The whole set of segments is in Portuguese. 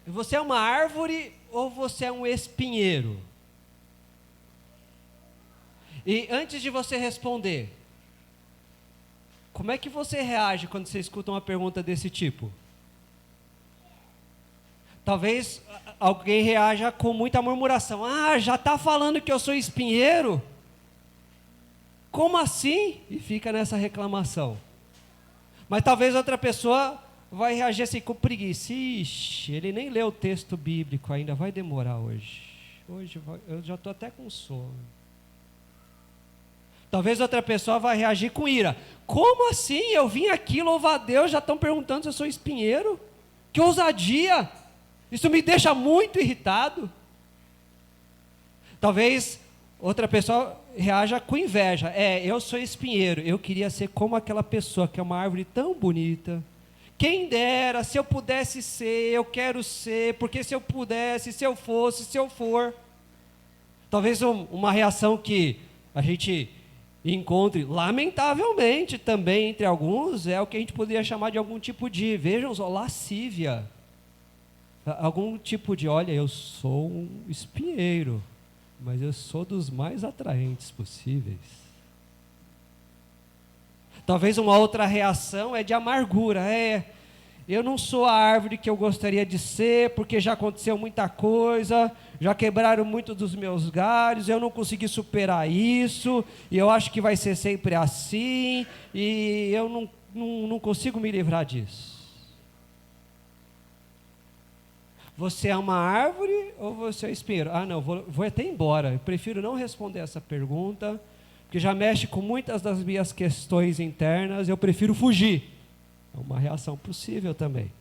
Você é uma árvore ou você é um espinheiro? E antes de você responder, como é que você reage quando você escuta uma pergunta desse tipo? Talvez alguém reaja com muita murmuração. Ah, já está falando que eu sou espinheiro? Como assim? E fica nessa reclamação. Mas talvez outra pessoa vai reagir assim com preguiça. Ixi, ele nem leu o texto bíblico ainda, vai demorar hoje. Eu já estou até com sono. Talvez outra pessoa vai reagir com ira. Como assim? Eu vim aqui louvar a Deus, já estão perguntando se eu sou espinheiro? Que ousadia! Isso me deixa muito irritado. Talvez outra pessoa reaja com inveja. Eu sou espinheiro, eu queria ser como aquela pessoa que é uma árvore tão bonita. Quem dera, se eu pudesse ser, eu quero ser, porque se eu pudesse, se eu fosse, se eu for. Talvez uma reação que a gente encontre, lamentavelmente também entre alguns, é o que a gente poderia chamar de algum tipo de, vejam só, lascívia. Algum tipo de, olha, eu sou um espinheiro, mas eu sou dos mais atraentes possíveis. Talvez uma outra reação é de amargura, eu não sou a árvore que eu gostaria de ser, porque já aconteceu muita coisa, já quebraram muito dos meus galhos, eu não consegui superar isso, e eu acho que vai ser sempre assim, e eu não consigo me livrar disso. Você é uma árvore ou você é um espinheiro? Ah, não, vou até embora. Eu prefiro não responder essa pergunta, porque já mexe com muitas das minhas questões internas, eu prefiro fugir. É uma reação possível também.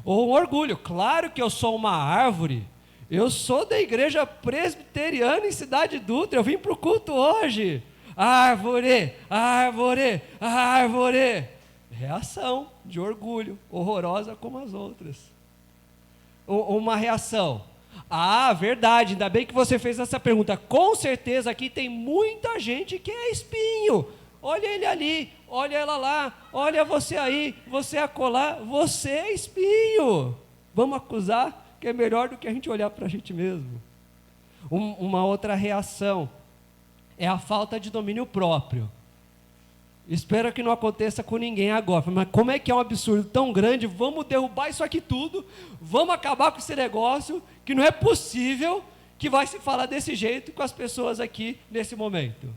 Ou um orgulho. Claro que eu sou uma árvore. Eu sou da igreja presbiteriana em Cidade Dutra. Eu vim para o culto hoje. Árvore, árvore, árvore. Reação de orgulho, horrorosa como as outras. Uma reação. Ah, verdade, ainda bem que você fez essa pergunta. Com certeza aqui tem muita gente que é espinho. Olha ele ali, olha ela lá, olha você aí, você acolá, você é espinho. Vamos acusar que é melhor do que a gente olhar para a gente mesmo. Uma outra reação é a falta de domínio próprio. Espero que não aconteça com ninguém agora, mas como é que é um absurdo tão grande, vamos derrubar isso aqui tudo, vamos acabar com esse negócio, que não é possível que vai se falar desse jeito com as pessoas aqui nesse momento.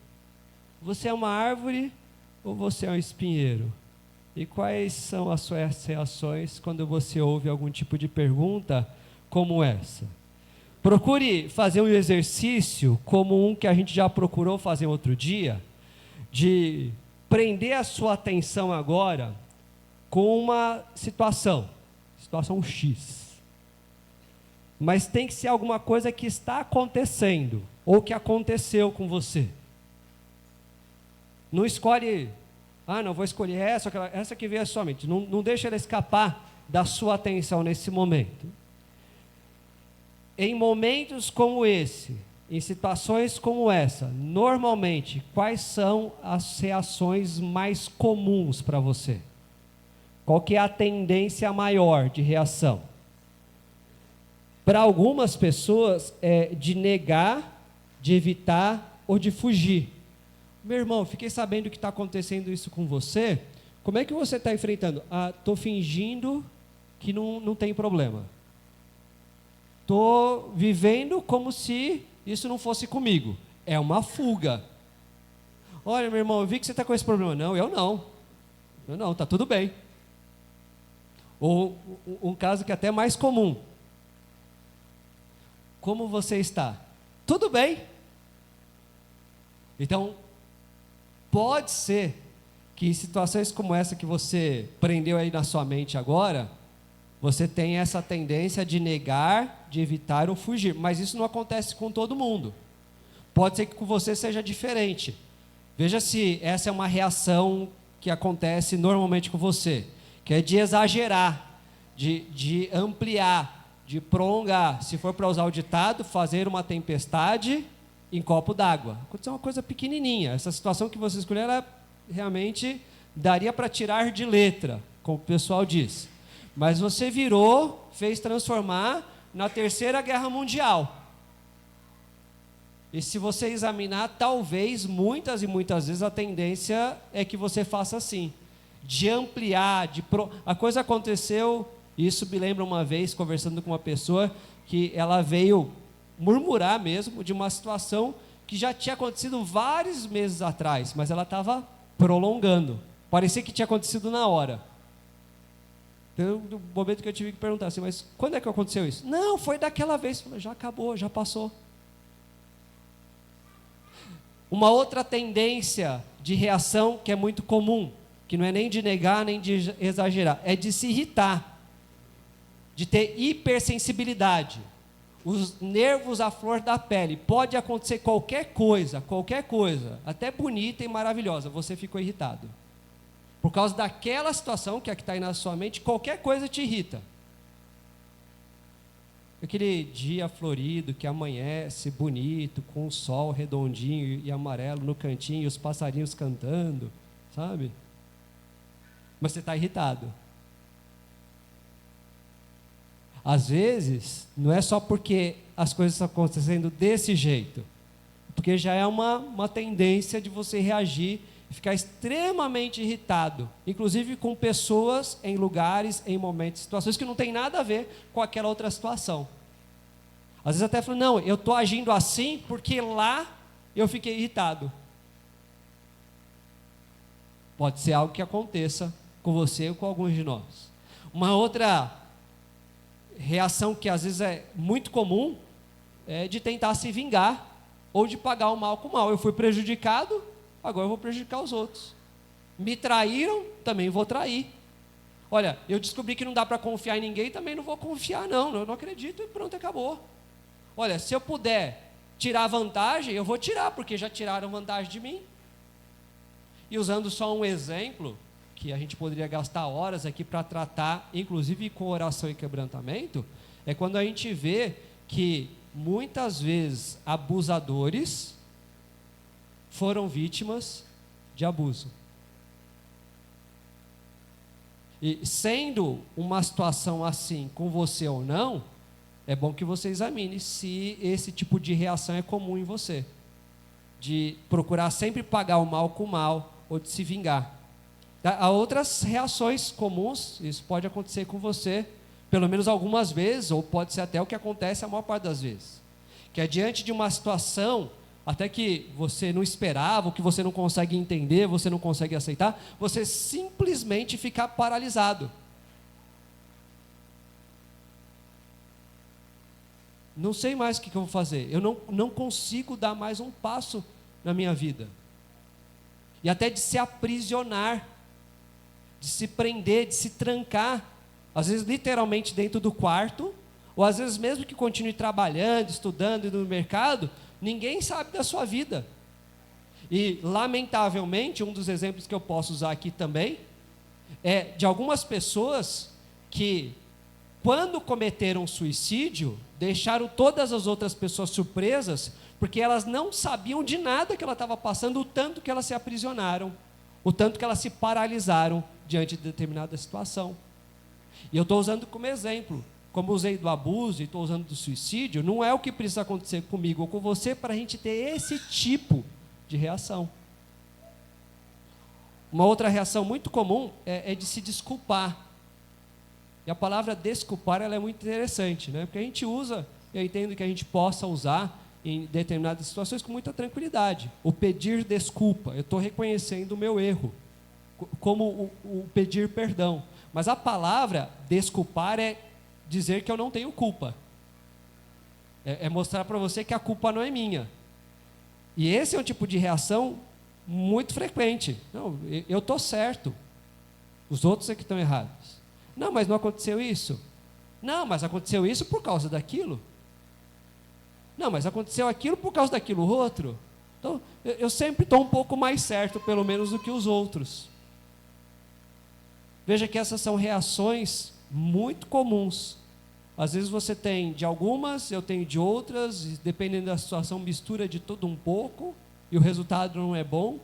Você é uma árvore ou você é um espinheiro? E quais são as suas reações quando você ouve algum tipo de pergunta como essa? Procure fazer um exercício como um que a gente já procurou fazer outro dia, de prender a sua atenção agora com uma situação X. Mas tem que ser alguma coisa que está acontecendo, ou que aconteceu com você. Não escolhe, não vou escolher essa que veio à sua mente. Não deixa ela escapar da sua atenção nesse momento. Em momentos como esse, em situações como essa, normalmente, quais são as reações mais comuns para você? Qual que é a tendência maior de reação? Para algumas pessoas é de negar, de evitar ou de fugir. Meu irmão, fiquei sabendo que está acontecendo isso com você, como é que você está enfrentando? Estou fingindo que não tem problema. Estou vivendo como se isso não fosse comigo. É uma fuga. Olha, meu irmão, eu vi que você está com esse problema. Não, eu não, está tudo bem. Ou um caso que é até mais comum. Como você está? Tudo bem. Então, pode ser que em situações como essa que você prendeu aí na sua mente agora, você tem essa tendência de negar, de evitar ou fugir, mas isso não acontece com todo mundo. Pode ser que com você seja diferente. Veja se essa é uma reação que acontece normalmente com você, que é de exagerar, de ampliar, de prolongar. Se for para usar o ditado, fazer uma tempestade em copo d'água. Aconteceu uma coisa pequenininha. Essa situação que você escolheu, ela realmente daria para tirar de letra, como o pessoal diz. Mas você virou, fez transformar na Terceira Guerra Mundial. E se você examinar, talvez, muitas e muitas vezes, a tendência é que você faça assim, de ampliar, a coisa aconteceu, isso me lembra uma vez, conversando com uma pessoa, que ela veio murmurar mesmo de uma situação que já tinha acontecido vários meses atrás, mas ela estava prolongando, parecia que tinha acontecido na hora. Então, no momento que eu tive que perguntar assim, mas quando é que aconteceu isso? Não, foi daquela vez. Falei, já acabou, já passou. Uma outra tendência de reação que é muito comum, que não é nem de negar, nem de exagerar, é de se irritar, de ter hipersensibilidade, os nervos à flor da pele. Pode acontecer qualquer coisa, até bonita e maravilhosa, você ficou irritado. Por causa daquela situação que é que está aí na sua mente, qualquer coisa te irrita. Aquele dia florido que amanhece bonito, com o sol redondinho e amarelo no cantinho, e os passarinhos cantando, sabe? Mas você está irritado. Às vezes, não é só porque as coisas estão acontecendo desse jeito, porque já é uma tendência de você reagir e ficar extremamente irritado, inclusive com pessoas, em lugares, em momentos, situações que não tem nada a ver com aquela outra situação. Às vezes até falo, não, eu estou agindo assim porque lá eu fiquei irritado. Pode ser algo que aconteça com você ou com alguns de nós. Uma outra reação que às vezes é muito comum é de tentar se vingar ou de pagar o mal com o mal. Eu fui prejudicado, agora eu vou prejudicar os outros. Me traíram, também vou trair. Olha, eu descobri que não dá para confiar em ninguém, também não vou confiar não, eu não acredito e pronto, acabou. Olha, se eu puder tirar vantagem, eu vou tirar, porque já tiraram vantagem de mim. E usando só um exemplo, que a gente poderia gastar horas aqui para tratar, inclusive com oração e quebrantamento, é quando a gente vê que muitas vezes abusadores foram vítimas de abuso. E sendo uma situação assim com você ou não, é bom que você examine se esse tipo de reação é comum em você, de procurar sempre pagar o mal com o mal, ou de se vingar. Há outras reações comuns, isso pode acontecer com você, pelo menos algumas vezes, ou pode ser até o que acontece a maior parte das vezes, que é diante de uma situação, até que você não esperava, o que você não consegue entender, você não consegue aceitar, você simplesmente fica paralisado. Não sei mais o que eu vou fazer, eu não consigo dar mais um passo na minha vida. E até de se aprisionar, de se prender, de se trancar, às vezes literalmente dentro do quarto, ou às vezes mesmo que continue trabalhando, estudando, indo no mercado, ninguém sabe da sua vida. E lamentavelmente, um dos exemplos que eu posso usar aqui também, é de algumas pessoas que, quando cometeram suicídio, deixaram todas as outras pessoas surpresas, porque elas não sabiam de nada que ela estava passando, o tanto que elas se aprisionaram, o tanto que elas se paralisaram diante de determinada situação. E eu estou usando como exemplo, como usei do abuso e estou usando do suicídio, não é o que precisa acontecer comigo ou com você para a gente ter esse tipo de reação. Uma outra reação muito comum é de se desculpar. E a palavra desculpar, ela é muito interessante, né? Porque a gente usa, eu entendo que a gente possa usar em determinadas situações com muita tranquilidade. O pedir desculpa, eu estou reconhecendo o meu erro, como o pedir perdão. Mas a palavra desculpar é dizer que eu não tenho culpa. É mostrar para você que a culpa não é minha. E esse é um tipo de reação muito frequente. Não, eu estou certo, os outros é que estão errados. Não, mas não aconteceu isso. Não, mas aconteceu isso por causa daquilo. Não, mas aconteceu aquilo por causa daquilo outro. Então, eu sempre estou um pouco mais certo, pelo menos, do que os outros. Veja que essas são reações muito comuns. Às vezes você tem de algumas, eu tenho de outras, e dependendo da situação, mistura de tudo um pouco, e o resultado não é bom,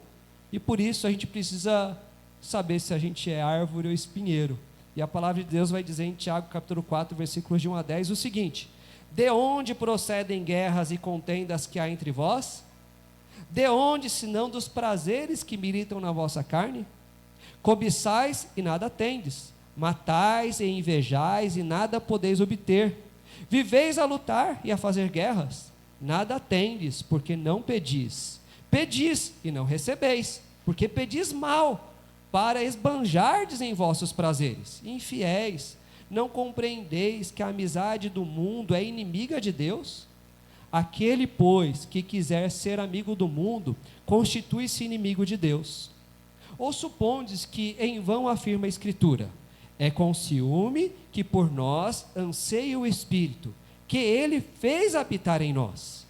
e por isso a gente precisa saber se a gente é árvore ou espinheiro. E a palavra de Deus vai dizer em Tiago capítulo 4, versículos de 1 a 10 o seguinte: de onde procedem guerras e contendas que há entre vós? De onde, senão dos prazeres que militam na vossa carne? Cobiçais e nada tendes, matais e invejais e nada podeis obter. Viveis a lutar e a fazer guerras, nada tendes, porque não pedis. Pedis e não recebeis, porque pedis mal, para esbanjardes em vossos prazeres. Infiéis, não compreendeis que a amizade do mundo é inimiga de Deus? Aquele, pois, que quiser ser amigo do mundo, constitui-se inimigo de Deus. Ou supondes que em vão afirma a Escritura: é com ciúme que por nós anseia o Espírito, que Ele fez habitar em nós.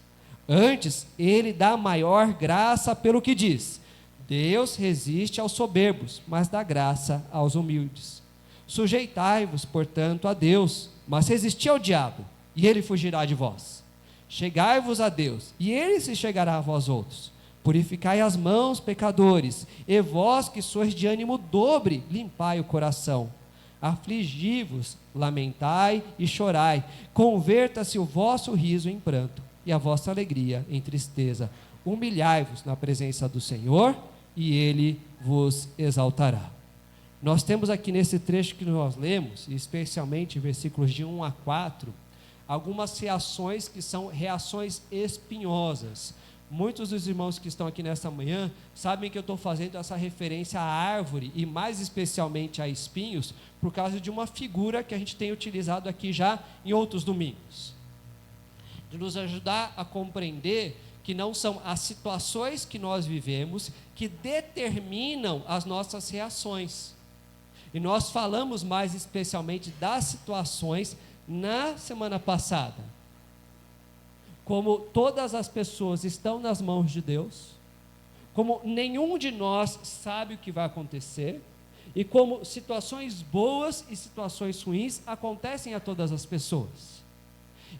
Antes, Ele dá maior graça pelo que diz: Deus resiste aos soberbos, mas dá graça aos humildes. Sujeitai-vos, portanto, a Deus, mas resisti ao diabo, e ele fugirá de vós. Chegai-vos a Deus, e ele se chegará a vós outros. Purificai as mãos, pecadores, e vós que sois de ânimo dobre, limpai o coração. Afligi-vos, lamentai e chorai, converta-se o vosso riso em pranto, e a vossa alegria em tristeza. Humilhai-vos na presença do Senhor, e Ele vos exaltará. Nós temos aqui nesse trecho que nós lemos, especialmente versículos de 1 a 4, algumas reações que são reações espinhosas. Muitos dos irmãos que estão aqui nessa manhã sabem que eu estou fazendo essa referência à árvore e mais especialmente a espinhos, por causa de uma figura que a gente tem utilizado aqui já em outros domingos, de nos ajudar a compreender que não são as situações que nós vivemos que determinam as nossas reações. E nós falamos mais especialmente das situações na semana passada. Como todas as pessoas estão nas mãos de Deus, como nenhum de nós sabe o que vai acontecer, e como situações boas e situações ruins acontecem a todas as pessoas.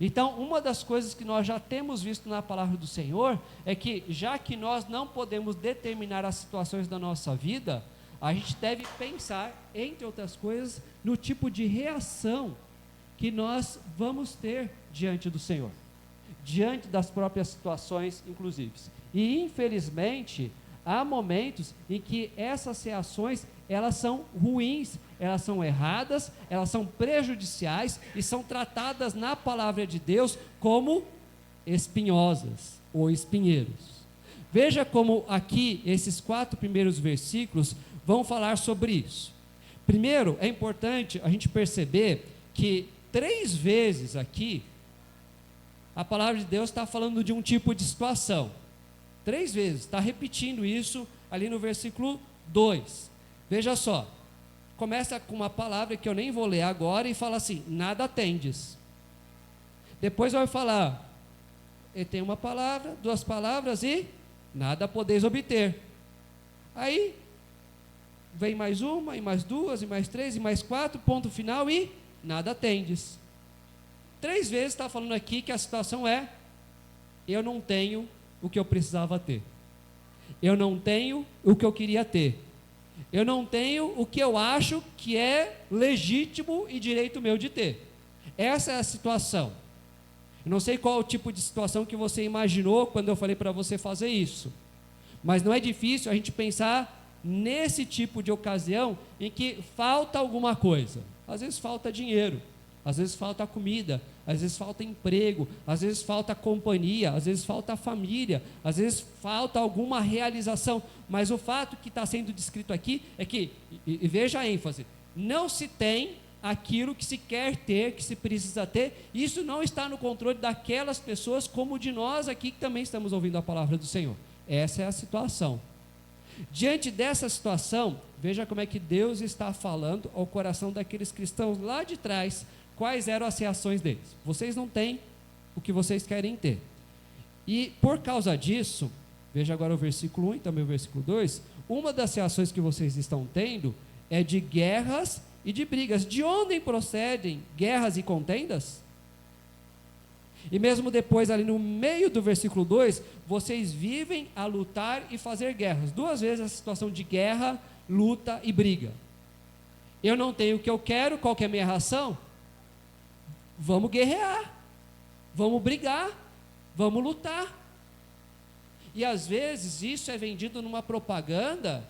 Então, uma das coisas que nós já temos visto na palavra do Senhor é que, já que nós não podemos determinar as situações da nossa vida, a gente deve pensar, entre outras coisas, no tipo de reação que nós vamos ter diante do Senhor, diante das próprias situações, inclusive. E, infelizmente, há momentos em que essas reações, elas são ruins, elas são erradas, elas são prejudiciais e são tratadas na palavra de Deus como espinhosas ou espinheiros. Veja como aqui esses 4 primeiros versículos vão falar sobre isso. Primeiro, é importante a gente perceber que 3 vezes aqui a palavra de Deus está falando de um tipo de situação. 3 vezes, está repetindo isso ali no versículo 2. Veja só, começa com uma palavra que eu nem vou ler agora e fala assim: nada tendes. Depois vai falar, ele tem uma palavra, 2 palavras e nada podeis obter. Aí vem mais uma, e mais 2, e mais 3, e mais 4, ponto final e nada tendes. 3 vezes está falando aqui que a situação é: eu não tenho o que eu precisava ter, eu não tenho o que eu queria ter, eu não tenho o que eu acho que é legítimo e direito meu de ter. Essa é a situação. Eu não sei qual é o tipo de situação que você imaginou quando eu falei para você fazer isso, mas não é difícil a gente pensar nesse tipo de ocasião em que falta alguma coisa. Às vezes falta dinheiro, às vezes falta comida, às vezes falta emprego, às vezes falta companhia, às vezes falta família, às vezes falta alguma realização, mas o fato que está sendo descrito aqui é que, e veja a ênfase, não se tem aquilo que se quer ter, que se precisa ter. Isso não está no controle daquelas pessoas como de nós aqui que também estamos ouvindo a palavra do Senhor. Essa é a situação. Diante dessa situação, veja como é que Deus está falando ao coração daqueles cristãos lá de trás, quais eram as reações deles. Vocês não têm o que vocês querem ter. E por causa disso, veja agora o versículo 1 e também o versículo 2, uma das reações que vocês estão tendo é de guerras e de brigas. De onde procedem guerras e contendas? E mesmo depois, ali no meio do versículo 2, vocês vivem a lutar e fazer guerras. 2 vezes a situação de guerra, luta e briga. eu não tenho o que eu quero, qual que é a minha reação? Vamos guerrear, vamos brigar, vamos lutar. E às vezes isso é vendido numa propaganda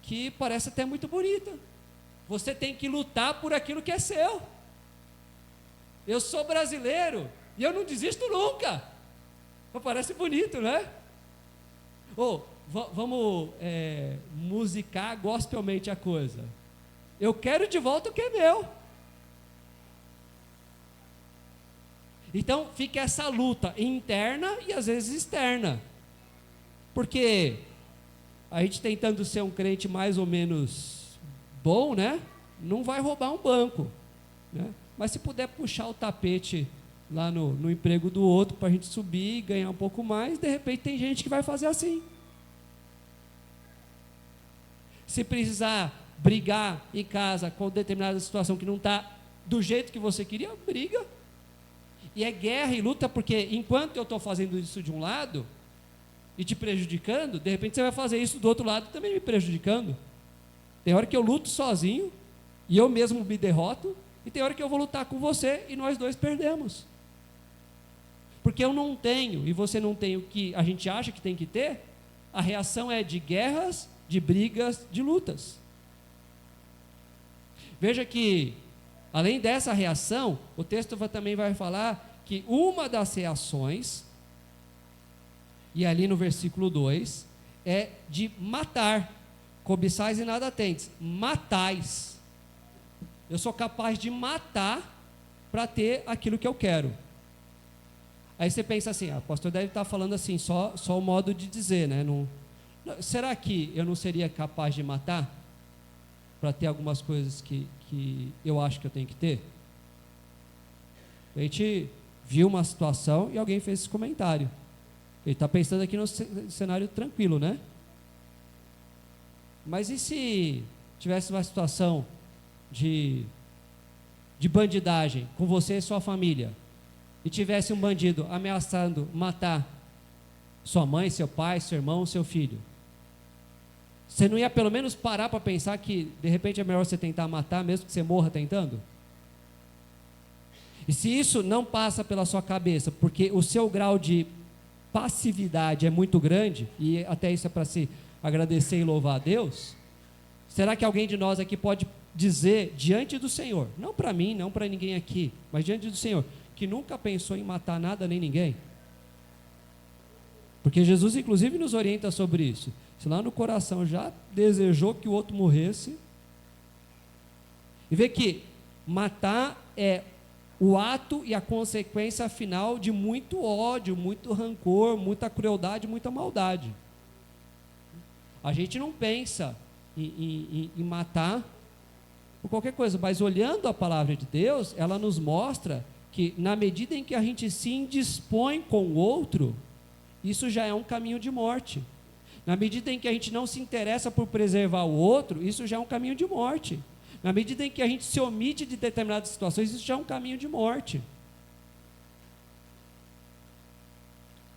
que parece até muito bonita. Você tem que lutar por aquilo que é seu. Eu sou brasileiro e eu não desisto nunca. Parece bonito, né? Vamos musicar gospelmente a coisa. Eu quero de volta o que é meu. Então fica essa luta interna e às vezes externa. Porque a gente tentando ser um crente mais ou menos bom, né? Não vai roubar um banco, né? Mas se puder puxar o tapete lá no emprego do outro para a gente subir e ganhar um pouco mais, de repente tem gente que vai fazer assim. Se precisar brigar em casa com determinada situação que não está do jeito que você queria, briga. E é guerra e luta, porque enquanto eu estou fazendo isso de um lado e te prejudicando, de repente você vai fazer isso do outro lado também me prejudicando. Tem hora que eu luto sozinho e eu mesmo me derroto, e tem hora que eu vou lutar com você e nós dois perdemos. Porque eu não tenho e você não tem o que a gente acha que tem que ter, a reação é de guerras, de brigas, de lutas. Veja que, além dessa reação, o texto também vai falar que uma das reações, e ali no versículo 2, é de matar. Cobiçais e nada tendes, matais. Eu sou capaz de matar para ter aquilo que eu quero. Aí você pensa assim, o pastor deve estar falando assim, só o modo de dizer, né? Será que eu não seria capaz de matar para ter algumas coisas que eu acho que eu tenho que ter? A gente viu uma situação e alguém fez esse comentário. Ele está pensando aqui no cenário tranquilo, né? Mas e se tivesse uma situação de bandidagem com você e sua família, e tivesse um bandido ameaçando matar sua mãe, seu pai, seu irmão, seu filho? Você não ia pelo menos parar para pensar que de repente é melhor você tentar matar, mesmo que você morra tentando? E se isso não passa pela sua cabeça, porque o seu grau de passividade é muito grande, e até isso é para se agradecer e louvar a Deus, será que alguém de nós aqui pode dizer diante do Senhor, não para mim, não para ninguém aqui, mas diante do Senhor, que nunca pensou em matar nada nem ninguém? Porque Jesus inclusive nos orienta sobre isso. Se lá no coração já desejou que o outro morresse, e vê que matar é o ato e a consequência final de muito ódio, muito rancor, muita crueldade, muita maldade. A gente não pensa em matar por qualquer coisa, mas olhando a palavra de Deus, ela nos mostra que na medida em que a gente se indispõe com o outro, isso já é um caminho de morte. Na medida em que a gente não se interessa por preservar o outro, isso já é um caminho de morte. Na medida em que a gente se omite de determinadas situações, isso já é um caminho de morte.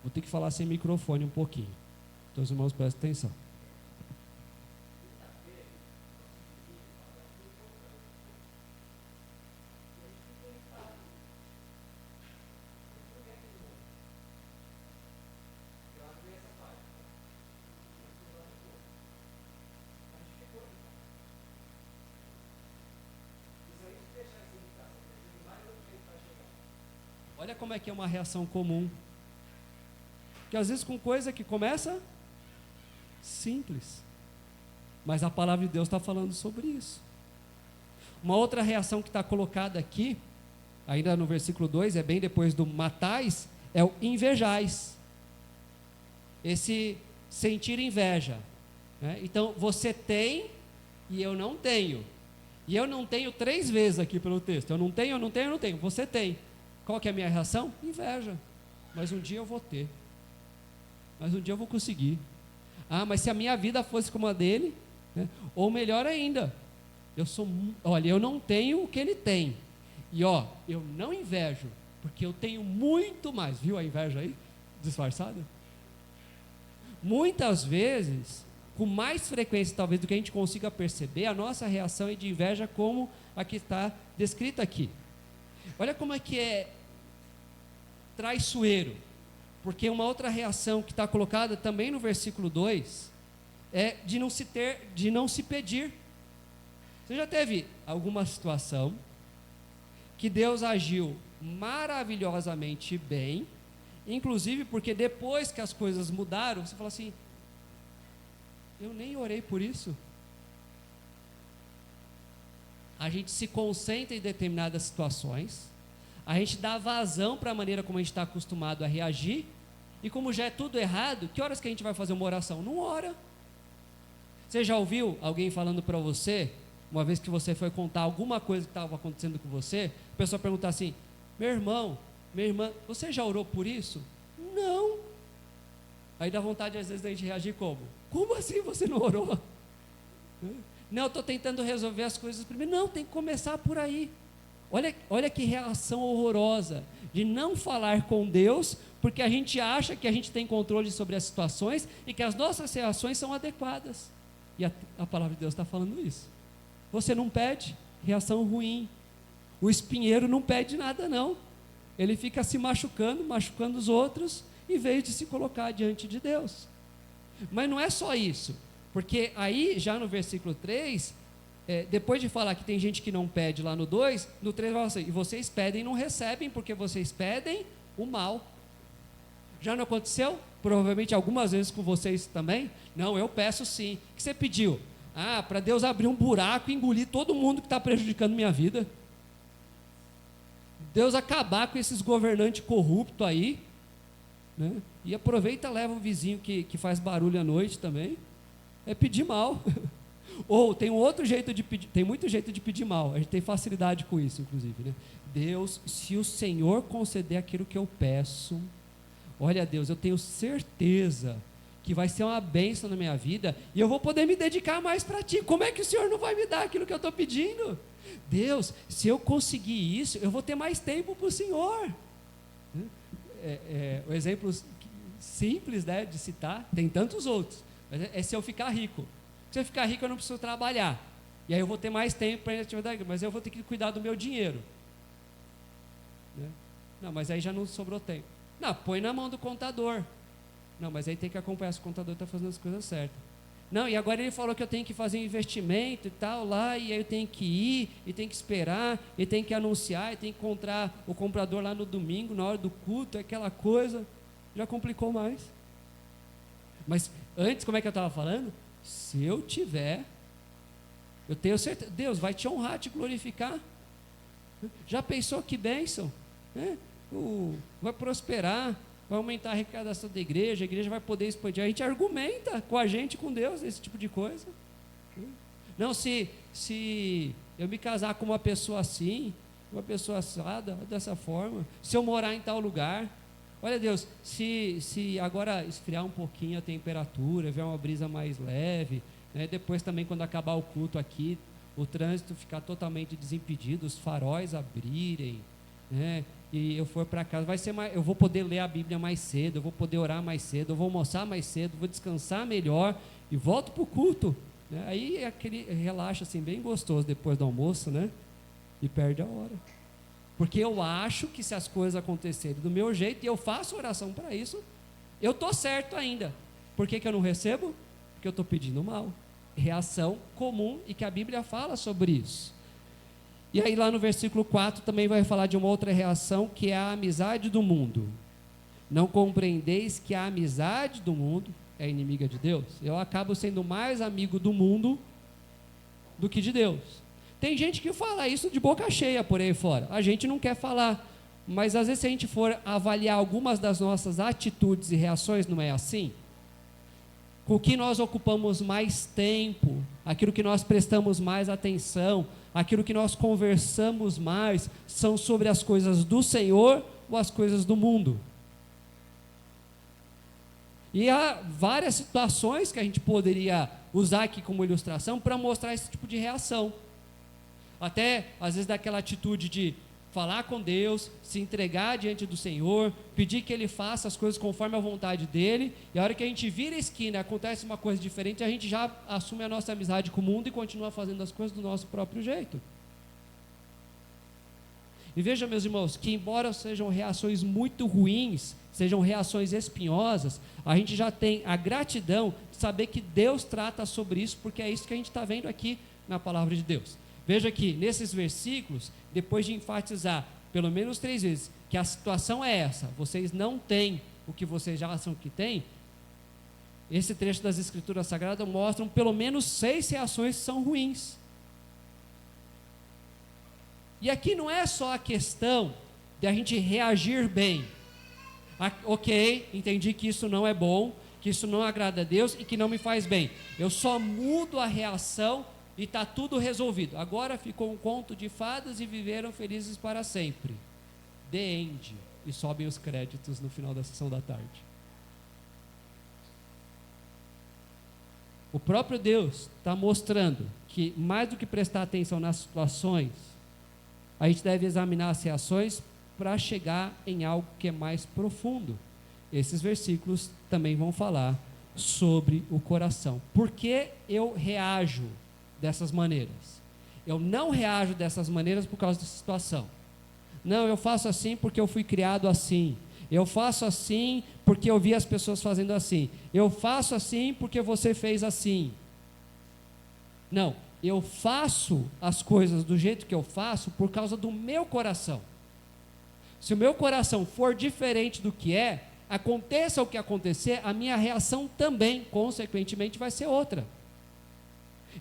Vou ter que falar sem microfone um pouquinho. Então os irmãos prestem atenção. Olha como é que é uma reação comum. Que às vezes com coisa que começa simples, mas a palavra de Deus está falando sobre isso. Uma outra reação que está colocada aqui, ainda no versículo 2, é bem depois do matais, é o invejais. Esse sentir inveja, né? Então você tem e eu não tenho. E eu não tenho 3 vezes aqui pelo texto. Eu não tenho, eu não tenho, eu não tenho. Você tem. Qual que é a minha reação? Inveja. Mas um dia eu vou ter. Mas um dia eu vou conseguir. Mas se a minha vida fosse como a dele, né? Ou melhor ainda, olha, eu não tenho o que ele tem. E eu não invejo, porque eu tenho muito mais. Viu a inveja aí? Disfarçada? Muitas vezes, com mais frequência talvez do que a gente consiga perceber, a nossa reação é de inveja, como a que está descrita aqui. Olha como é que é traiçoeiro, porque uma outra reação que está colocada também no versículo 2 é de não se pedir. Você já teve alguma situação que Deus agiu maravilhosamente bem, inclusive porque depois que as coisas mudaram, você fala assim: eu nem orei por isso. A gente se concentra em determinadas situações, a gente dá vazão para a maneira como a gente está acostumado a reagir, e como já é tudo errado, que horas que a gente vai fazer uma oração? Não ora. Você já ouviu alguém falando para você, uma vez que você foi contar alguma coisa que estava acontecendo com você, a pessoa perguntar assim: meu irmão, minha irmã, você já orou por isso? Não. Aí dá vontade às vezes da gente reagir como? Como assim você não orou? Não, eu estou tentando resolver as coisas primeiro. Não, tem que começar por aí. Olha que reação horrorosa de não falar com Deus, porque a gente acha que a gente tem controle sobre as situações e que as nossas reações são adequadas. E a palavra de Deus está falando isso. Você não pede, reação ruim. O espinheiro não pede nada não. Ele fica se machucando os outros, em vez de se colocar diante de Deus. Mas não é só isso, porque aí já no versículo 3, depois de falar que tem gente que não pede lá no 2, no 3 vai assim: e vocês pedem e não recebem, porque vocês pedem o mal. Já não aconteceu? Provavelmente algumas vezes com vocês também? Não, eu peço sim. O que você pediu? Para Deus abrir um buraco e engolir todo mundo que está prejudicando minha vida. Deus acabar com esses governantes corruptos aí, né? E aproveita e leva o vizinho que faz barulho à noite também. É pedir mal. Ou tem um outro jeito de pedir, tem muito jeito de pedir mal, a gente tem facilidade com isso, inclusive, né? Deus, se o Senhor conceder aquilo que eu peço, olha Deus, eu tenho certeza que vai ser uma bênção na minha vida, e eu vou poder me dedicar mais para Ti. Como é que o Senhor não vai me dar aquilo que eu estou pedindo? Deus, se eu conseguir isso, eu vou ter mais tempo para o Senhor. O exemplo simples, né, de citar, tem tantos outros, mas é se eu ficar rico. Se eu ficar rico, eu não preciso trabalhar, e aí eu vou ter mais tempo para ir na atividade, mas eu vou ter que cuidar do meu dinheiro, né? Não, mas aí já não sobrou tempo. Não, põe na mão do contador. Não, mas aí tem que acompanhar se o contador está fazendo as coisas certas. Não, e agora ele falou que eu tenho que fazer um investimento e tal lá, e aí eu tenho que ir, e tenho que esperar, e tenho que anunciar, e tenho que encontrar o comprador lá no domingo, na hora do culto, aquela coisa, já complicou mais. Mas antes, como é que eu estava falando? Se eu tiver, eu tenho certeza, Deus vai te honrar, te glorificar. Já pensou que bênção? Vai prosperar, vai aumentar a arrecadação da igreja, a igreja vai poder expandir. A gente argumenta com a gente, com Deus, esse tipo de coisa. Não, se eu me casar com uma pessoa assim, uma pessoa assada, dessa forma, se eu morar em tal lugar, olha Deus, se agora esfriar um pouquinho a temperatura, vier uma brisa mais leve, né, depois também quando acabar o culto aqui, o trânsito ficar totalmente desimpedido, os faróis abrirem, né, e eu for para casa, vai ser mais, eu vou poder ler a Bíblia mais cedo, eu vou poder orar mais cedo, eu vou almoçar mais cedo, vou descansar melhor e volto para o culto, né? Aí é aquele relaxa assim bem gostoso depois do almoço, né? E perde a hora, porque eu acho que se as coisas acontecerem do meu jeito e eu faço oração para isso, eu estou certo ainda. Por que eu não recebo? Porque eu estou pedindo mal. Reação comum, e que a Bíblia fala sobre isso. E aí lá no versículo 4 também vai falar de uma outra reação, que é a amizade do mundo. Não compreendeis que a amizade do mundo é inimiga de Deus? Eu acabo sendo mais amigo do mundo do que de Deus. Tem gente que fala isso de boca cheia por aí fora, a gente não quer falar, mas às vezes se a gente for avaliar algumas das nossas atitudes e reações, não é assim? Com o que nós ocupamos mais tempo, aquilo que nós prestamos mais atenção, aquilo que nós conversamos mais, são sobre as coisas do Senhor ou as coisas do mundo? E há várias situações que a gente poderia usar aqui como ilustração para mostrar esse tipo de reação. Até, às vezes, daquela atitude de falar com Deus, se entregar diante do Senhor, pedir que Ele faça as coisas conforme a vontade dEle, e a hora que a gente vira a esquina e acontece uma coisa diferente, a gente já assume a nossa amizade com o mundo e continua fazendo as coisas do nosso próprio jeito. E veja, meus irmãos, que embora sejam reações muito ruins, sejam reações espinhosas, a gente já tem a gratidão de saber que Deus trata sobre isso, porque é isso que a gente está vendo aqui na palavra de Deus. Veja que nesses versículos, depois de enfatizar pelo menos 3 vezes que a situação é essa, vocês não têm o que vocês já acham que têm, esse trecho das Escrituras Sagradas mostram pelo menos 6 reações que são ruins. E aqui não é só a questão de a gente reagir bem. Ok, entendi que isso não é bom, que isso não agrada a Deus e que não me faz bem. Eu só mudo a reação e está tudo resolvido. Agora ficou um conto de fadas e viveram felizes para sempre. The end. E sobem os créditos no final da sessão da tarde. O próprio Deus está mostrando que mais do que prestar atenção nas situações, a gente deve examinar as reações para chegar em algo que é mais profundo. Esses versículos também vão falar sobre o coração. Por que eu reajo dessas maneiras? Eu não reajo dessas maneiras por causa da situação. Não, eu faço assim porque eu fui criado assim. Eu faço assim porque eu vi as pessoas fazendo assim. Eu faço assim porque você fez assim. Não, eu faço as coisas do jeito que eu faço por causa do meu coração. Se o meu coração for diferente do que é, aconteça o que acontecer, a minha reação também, consequentemente, vai ser outra.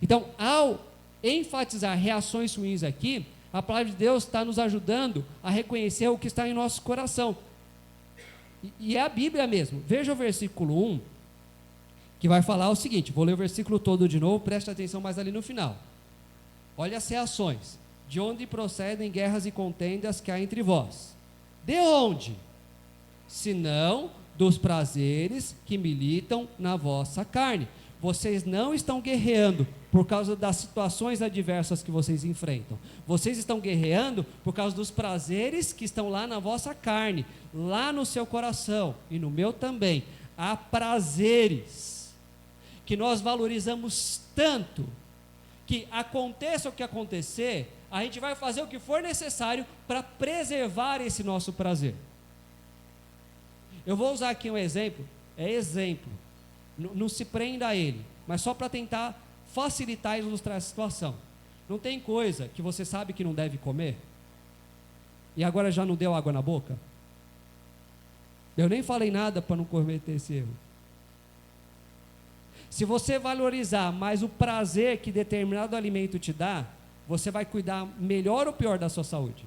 Então, ao enfatizar reações ruins aqui, a palavra de Deus está nos ajudando a reconhecer o que está em nosso coração. E é a Bíblia mesmo. Veja o versículo 1, que vai falar o seguinte, vou ler o versículo todo de novo, preste atenção mais ali no final. Olha as reações. De onde procedem guerras e contendas que há entre vós? De onde? Senão dos prazeres que militam na vossa carne. Vocês não estão guerreando por causa das situações adversas que vocês enfrentam. Vocês estão guerreando por causa dos prazeres que estão lá na vossa carne, lá no seu coração e no meu também. Há prazeres que nós valorizamos tanto que aconteça o que acontecer, a gente vai fazer o que for necessário para preservar esse nosso prazer. Eu vou usar aqui um exemplo, não se prenda a ele, mas só para tentar facilitar e ilustrar a situação. Não tem coisa que você sabe que não deve comer, e agora já não deu água na boca? Eu nem falei nada para não cometer esse erro. Se você valorizar mais o prazer que determinado alimento te dá, você vai cuidar melhor ou pior da sua saúde.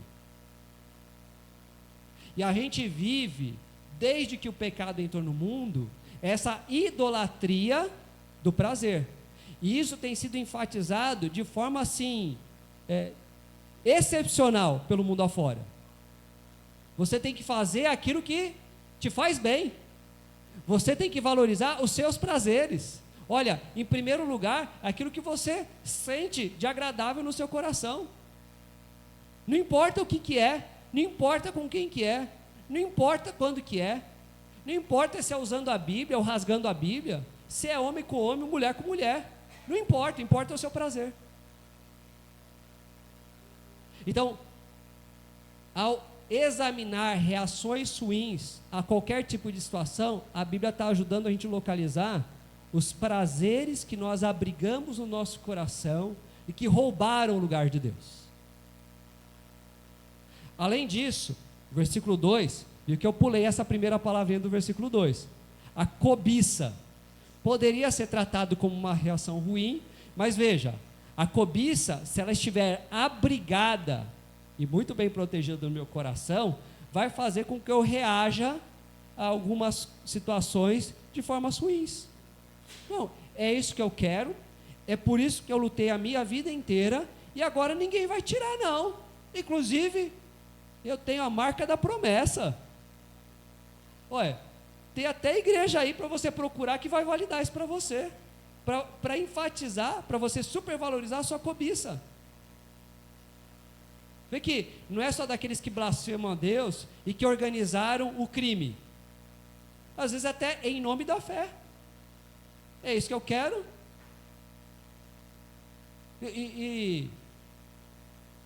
E a gente vive, desde que o pecado entrou no mundo, essa idolatria do prazer. E isso tem sido enfatizado de forma assim, excepcional pelo mundo afora. Você tem que fazer aquilo que te faz bem. Você tem que valorizar os seus prazeres. Olha, em primeiro lugar, aquilo que você sente de agradável no seu coração. Não importa o que é, não importa com quem que é, não importa quando que é, não importa se é usando a Bíblia ou rasgando a Bíblia, se é homem com homem ou mulher com mulher, não importa, importa o seu prazer. Então, ao examinar reações ruins a qualquer tipo de situação, a Bíblia está ajudando a gente a localizar os prazeres que nós abrigamos no nosso coração e que roubaram o lugar de Deus. Além disso, versículo 2, viu que eu pulei essa primeira palavrinha do versículo 2, a cobiça poderia ser tratado como uma reação ruim, mas veja, a cobiça, se ela estiver abrigada e muito bem protegida no meu coração, vai fazer com que eu reaja a algumas situações de formas ruins. Não, é isso que eu quero, é por isso que eu lutei a minha vida inteira, e agora ninguém vai tirar não, inclusive, eu tenho a marca da promessa. Olha, tem até igreja aí para você procurar que vai validar isso para você, para enfatizar, para você supervalorizar a sua cobiça. Vê que não é só daqueles que blasfemam a Deus e que organizaram o crime. Às vezes até em nome da fé. É isso que eu quero.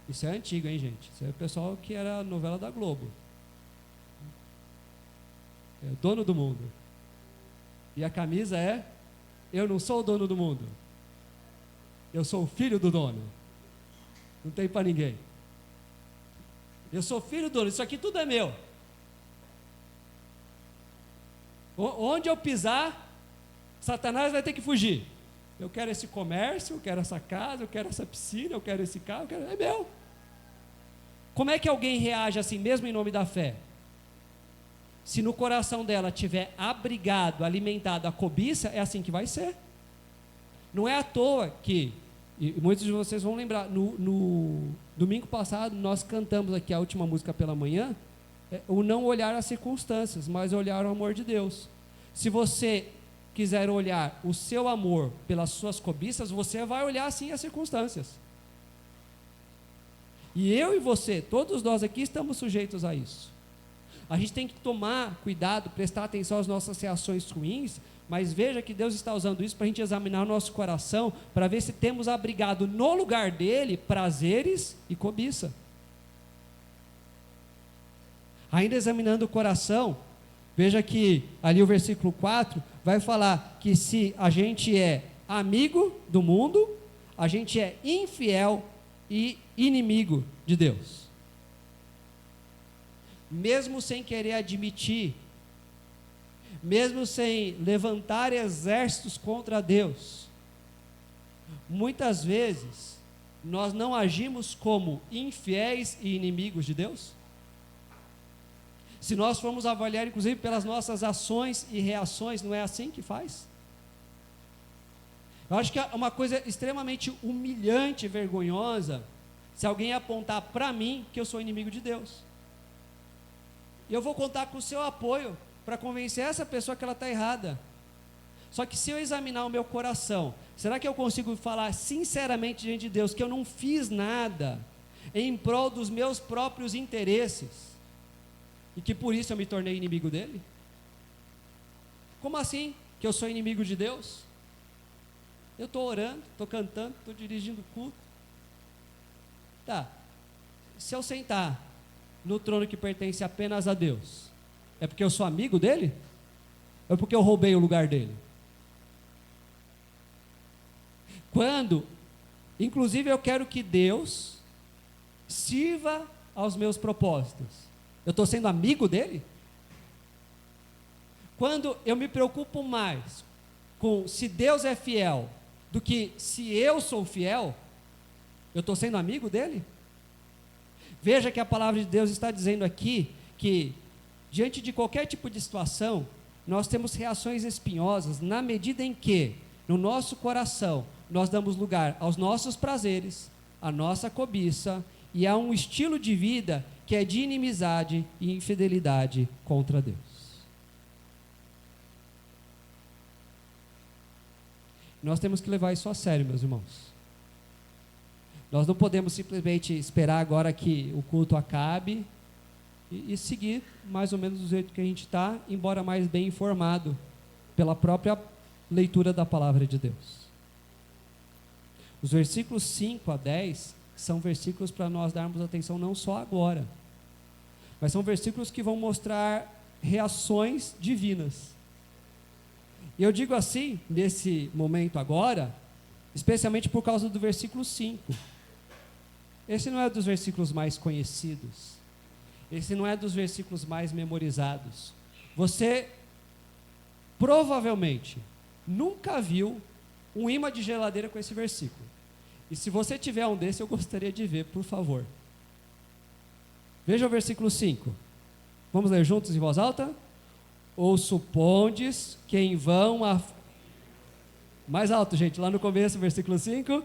Isso é antigo, hein, gente? Isso é o pessoal que era a novela da Globo. É o dono do mundo. E a camisa é: eu não sou o dono do mundo. Eu sou o filho do dono. Não tem para ninguém. Eu sou filho do dono. Isso aqui tudo é meu. Onde eu pisar, Satanás vai ter que fugir. Eu quero esse comércio, eu quero essa casa, eu quero essa piscina, eu quero esse carro, é meu. Como é que alguém reage assim, mesmo em nome da fé? Se no coração dela tiver abrigado, alimentado a cobiça, é assim que vai ser. Não é à toa que, e muitos de vocês vão lembrar, no domingo passado nós cantamos aqui a última música pela manhã, o não olhar as circunstâncias, mas olhar o amor de Deus. Se você quiser olhar o seu amor pelas suas cobiças, você vai olhar sim as circunstâncias. E eu e você, todos nós aqui estamos sujeitos a isso. A gente tem que tomar cuidado, prestar atenção às nossas reações ruins, mas veja que Deus está usando isso para a gente examinar o nosso coração, para ver se temos abrigado no lugar dele prazeres e cobiça. Ainda examinando o coração, veja que ali o versículo 4 vai falar que se a gente é amigo do mundo, a gente é infiel e inimigo de Deus. Mesmo sem querer admitir, mesmo sem levantar exércitos contra Deus, muitas vezes nós não agimos como infiéis e inimigos de Deus. Se nós formos avaliar, inclusive, pelas nossas ações e reações, não é assim que faz? Eu acho que é uma coisa extremamente humilhante e vergonhosa se alguém apontar para mim que eu sou inimigo de Deus. E eu vou contar com o seu apoio para convencer essa pessoa que ela está errada. Só que se eu examinar o meu coração, será que eu consigo falar sinceramente diante de Deus que eu não fiz nada em prol dos meus próprios interesses e que por isso eu me tornei inimigo dele? Como assim que eu sou inimigo de Deus? Eu estou orando, estou cantando, estou dirigindo o culto. Tá, se eu sentar no trono que pertence apenas a Deus, é porque eu sou amigo dele? Ou é porque eu roubei o lugar dele? Quando, inclusive, eu quero que Deus sirva aos meus propósitos, eu estou sendo amigo dele? Quando eu me preocupo mais com se Deus é fiel do que se eu sou fiel, eu estou sendo amigo dele? Veja que a palavra de Deus está dizendo aqui que, diante de qualquer tipo de situação, nós temos reações espinhosas na medida em que, no nosso coração, nós damos lugar aos nossos prazeres, à nossa cobiça e a um estilo de vida que é de inimizade e infidelidade contra Deus. Nós temos que levar isso a sério, meus irmãos. Nós não podemos simplesmente esperar agora que o culto acabe e seguir mais ou menos do jeito que a gente está, embora mais bem informado pela própria leitura da palavra de Deus. Os versículos 5 a 10 são versículos para nós darmos atenção não só agora, mas são versículos que vão mostrar reações divinas. E eu digo assim, nesse momento agora, especialmente por causa do versículo 5. Esse não é dos versículos mais conhecidos. Esse não é dos versículos mais memorizados. Você provavelmente nunca viu um imã de geladeira com esse versículo. E se você tiver um desse, eu gostaria de ver, por favor. Veja o versículo 5. Vamos ler juntos em voz alta? Ou supondes que em vão mais alto, gente, lá no começo, versículo 5.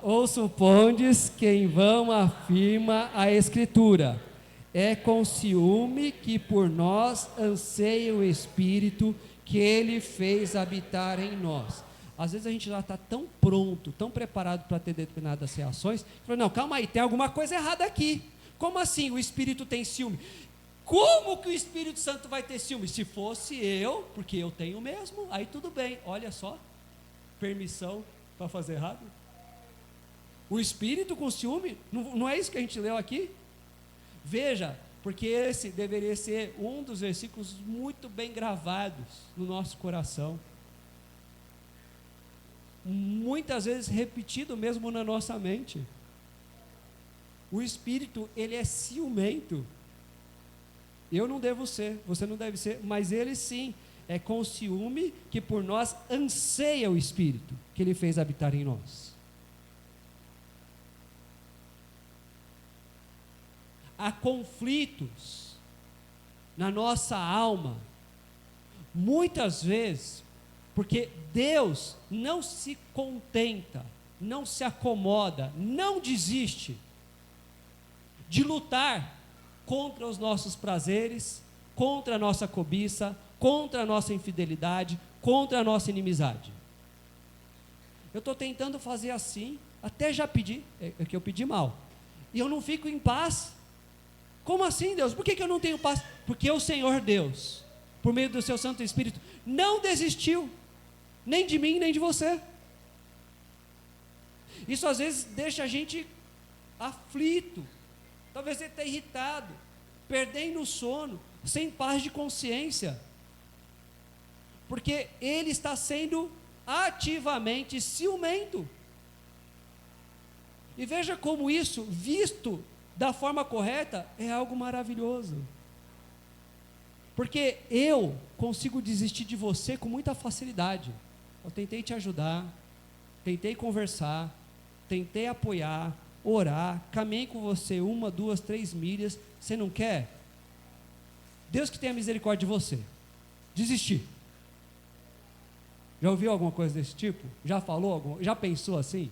Ou supondes que em vão afirma a Escritura, é com ciúme que por nós anseia o Espírito que Ele fez habitar em nós. às vezes a gente já está tão pronto, tão preparado para ter determinadas reações, que fala, não, calma aí, tem alguma coisa errada aqui. Como assim o Espírito tem ciúme? Como que o Espírito Santo vai ter ciúme? Se fosse eu, porque eu tenho mesmo, aí tudo bem. Olha só, permissão para fazer errado. O Espírito com ciúme, não é isso que a gente leu aqui? Veja, porque esse deveria ser um dos versículos muito bem gravados no nosso coração. Muitas vezes repetido mesmo na nossa mente. O Espírito, ele é ciumento. Eu não devo ser, você não deve ser, mas ele sim, é com ciúme que por nós anseia o Espírito, que ele fez habitar em nós. Há conflitos na nossa alma, muitas vezes, porque Deus não se contenta, não se acomoda, não desiste de lutar contra os nossos prazeres, contra a nossa cobiça, contra a nossa infidelidade, contra a nossa inimizade. Eu estou tentando fazer assim, até já pedi, é que eu pedi mal, e eu não fico em paz. Como assim, Deus? Por que eu não tenho paz? Porque o Senhor Deus, por meio do seu Santo Espírito, não desistiu, nem de mim, nem de você. Isso às vezes deixa a gente aflito, talvez até irritado, perdendo o sono, sem paz de consciência, porque ele está sendo ativamente ciumento. E veja como isso, visto da forma correta, é algo maravilhoso, porque eu consigo desistir de você com muita facilidade. Eu tentei te ajudar, tentei conversar, tentei apoiar, orar, caminhei com você 1, 2, 3 milhas, você não quer? Deus que tenha misericórdia de você, desistir. Já ouviu alguma coisa desse tipo? Já falou já pensou assim?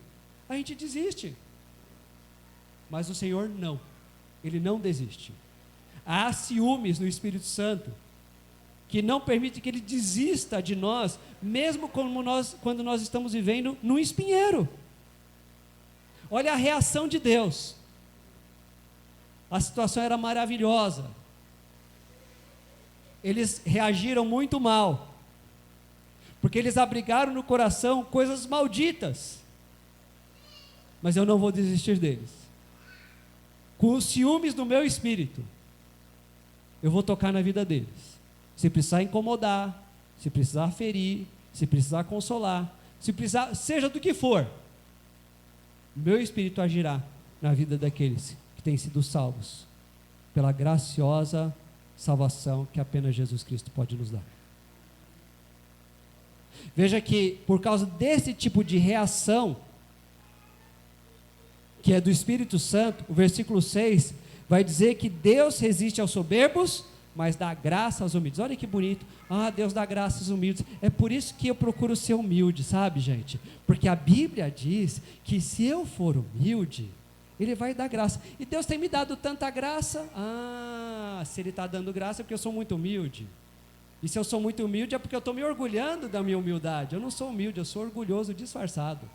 A gente desiste, mas o Senhor não, Ele não desiste. Há ciúmes no Espírito Santo, que não permite que Ele desista de nós, mesmo quando nós estamos vivendo num espinheiro. Olha a reação de Deus. A situação era maravilhosa. Eles reagiram muito mal, porque eles abrigaram no coração coisas malditas. Mas eu não vou desistir deles. Com os ciúmes do meu espírito, eu vou tocar na vida deles. Se precisar incomodar, se precisar ferir, se precisar consolar, se precisar, seja do que for, meu espírito agirá na vida daqueles que têm sido salvos pela graciosa salvação que apenas Jesus Cristo pode nos dar. Veja que por causa desse tipo de reação, que é do Espírito Santo, o versículo 6 vai dizer que Deus resiste aos soberbos, mas dá graça aos humildes. Olha que bonito. Deus dá graça aos humildes. É por isso que eu procuro ser humilde, sabe, gente? Porque a Bíblia diz que se eu for humilde, Ele vai dar graça. E Deus tem me dado tanta graça. Se Ele está dando graça é porque eu sou muito humilde. E se eu sou muito humilde é porque eu estou me orgulhando da minha humildade. Eu não sou humilde, eu sou orgulhoso disfarçado.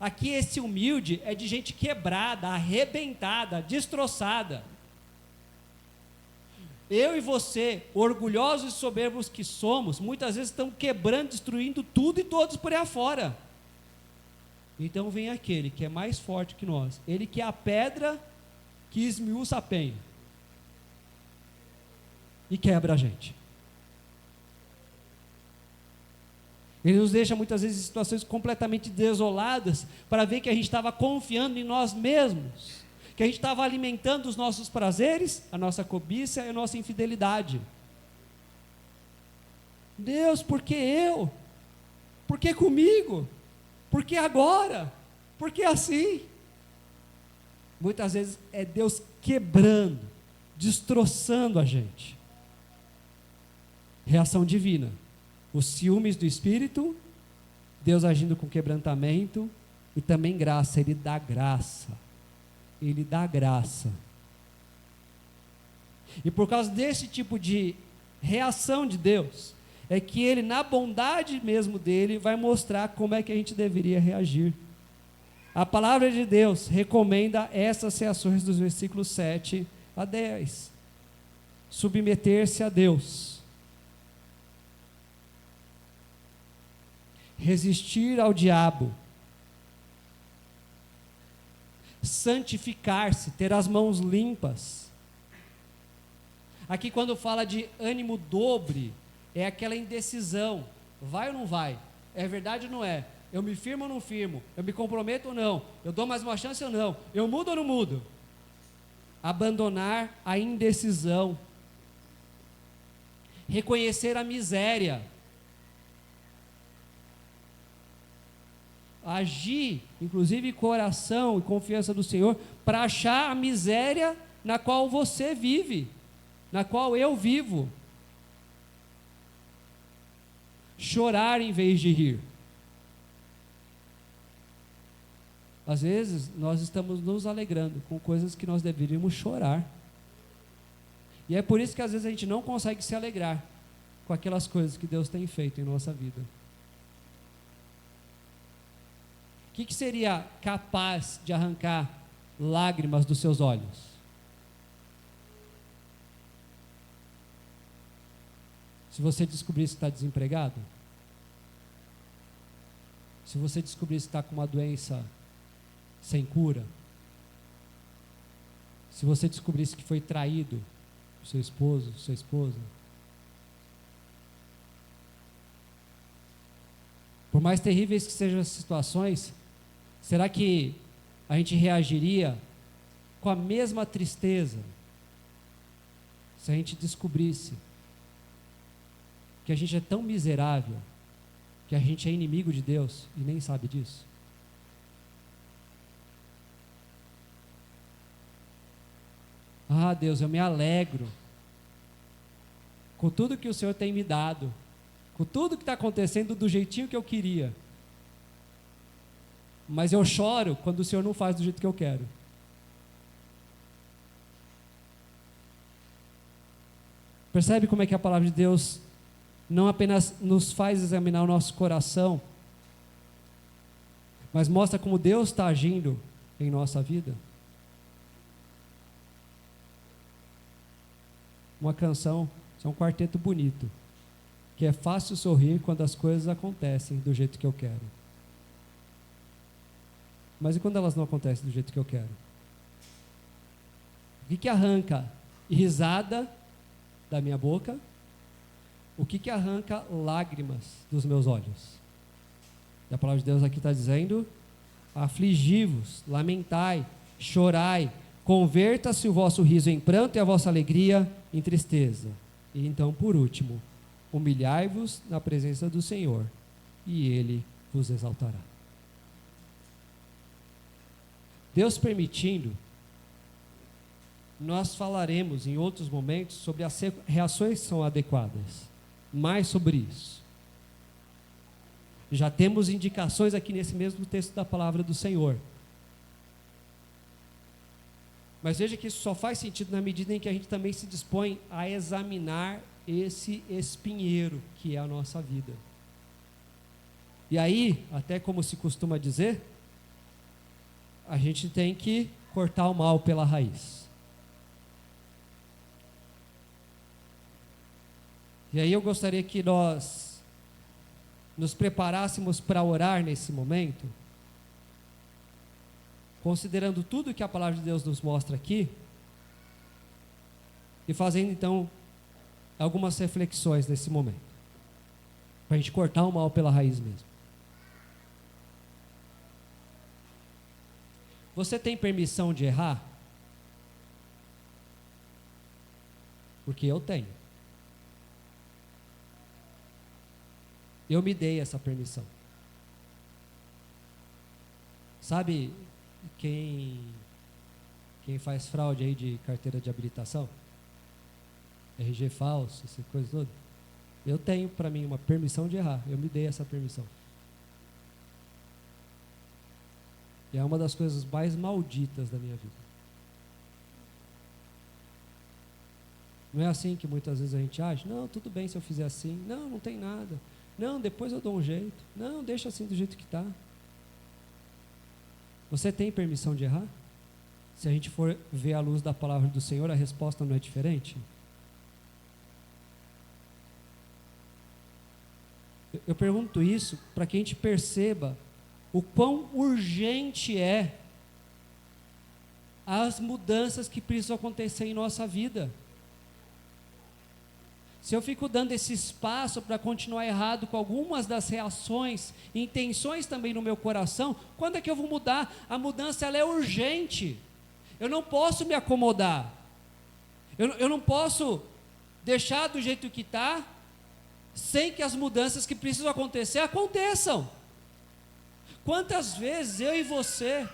Aqui esse humilde é de gente quebrada, arrebentada, destroçada. Eu e você, orgulhosos e soberbos que somos, muitas vezes estamos quebrando, destruindo tudo e todos por aí afora. Então vem aquele que é mais forte que nós, ele que é a pedra que esmiuça a penha e quebra a gente. Ele nos deixa muitas vezes em situações completamente desoladas, para ver que a gente estava confiando em nós mesmos, que a gente estava alimentando os nossos prazeres, a nossa cobiça e a nossa infidelidade. Deus, por que eu? Por que comigo? Por que agora? Por que assim? Muitas vezes é Deus quebrando, destroçando a gente. Reação divina. Os ciúmes do Espírito, Deus agindo com quebrantamento, e também graça, Ele dá graça. Ele dá graça. E por causa desse tipo de reação de Deus, é que Ele, na bondade mesmo dEle, vai mostrar como é que a gente deveria reagir. A palavra de Deus recomenda essas reações dos versículos 7 a 10. Submeter-se a Deus. Resistir ao diabo. Santificar-se, ter as mãos limpas. Aqui quando fala de ânimo dobre, é aquela indecisão, vai ou não vai? É verdade ou não é? Eu me firmo ou não firmo? Eu me comprometo ou não? Eu dou mais uma chance ou não? Eu mudo ou não mudo? Abandonar a indecisão. Reconhecer a miséria. Agir, inclusive coração e confiança do Senhor, para achar a miséria na qual você vive, na qual eu vivo. Chorar em vez de rir. Às vezes nós estamos nos alegrando com coisas que nós deveríamos chorar. E é por isso que às vezes a gente não consegue se alegrar com aquelas coisas que Deus tem feito em nossa vida. O que seria capaz de arrancar lágrimas dos seus olhos? Se você descobrisse que está desempregado, se você descobrisse que está com uma doença sem cura, se você descobrisse que foi traído por seu esposo, sua esposa, por mais terríveis que sejam as situações, será que a gente reagiria com a mesma tristeza se a gente descobrisse que a gente é tão miserável, que a gente é inimigo de Deus e nem sabe disso? Ah, Deus, eu me alegro com tudo que o Senhor tem me dado, com tudo que está acontecendo do jeitinho que eu queria, mas eu choro quando o Senhor não faz do jeito que eu quero. Percebe como é que a palavra de Deus não apenas nos faz examinar o nosso coração, mas mostra como Deus está agindo em nossa vida? Uma canção, isso é um quarteto bonito, que é fácil sorrir quando as coisas acontecem do jeito que eu quero. Mas e quando elas não acontecem do jeito que eu quero? O que arranca risada da minha boca? O que arranca lágrimas dos meus olhos? E a palavra de Deus aqui está dizendo: afligi-vos, lamentai, chorai, converta-se o vosso riso em pranto e a vossa alegria em tristeza. E então, por último, humilhai-vos na presença do Senhor, e Ele vos exaltará. Deus permitindo, nós falaremos em outros momentos sobre as reações que são adequadas, mais sobre isso. Já temos indicações aqui nesse mesmo texto da palavra do Senhor. Mas veja que isso só faz sentido na medida em que a gente também se dispõe a examinar esse espinheiro que é a nossa vida. E aí, até como se costuma dizer, a gente tem que cortar o mal pela raiz. E aí eu gostaria que nós nos preparássemos para orar nesse momento, considerando tudo que a palavra de Deus nos mostra aqui, e fazendo então algumas reflexões nesse momento, para a gente cortar o mal pela raiz mesmo. Você tem permissão de errar? Porque eu tenho. Eu me dei essa permissão. Sabe quem faz fraude aí de carteira de habilitação? RG falso, essa coisa toda? Eu tenho para mim uma permissão de errar. Eu me dei essa permissão. E é uma das coisas mais malditas da minha vida. Não é assim que muitas vezes a gente age? Não, tudo bem se eu fizer assim. Não, não tem nada. Não, depois eu dou um jeito. Não, deixa assim do jeito que está. Você tem permissão de errar? Se a gente for ver à luz da palavra do Senhor, a resposta não é diferente? Eu pergunto isso para que a gente perceba o quão urgente é as mudanças que precisam acontecer em nossa vida. Se eu fico dando esse espaço para continuar errado com algumas das reações, intenções também no meu coração, quando é que eu vou mudar? A mudança ela é urgente. Eu não posso me acomodar. Eu não posso deixar do jeito que está, sem que as mudanças que precisam acontecer, aconteçam. Quantas vezes eu e você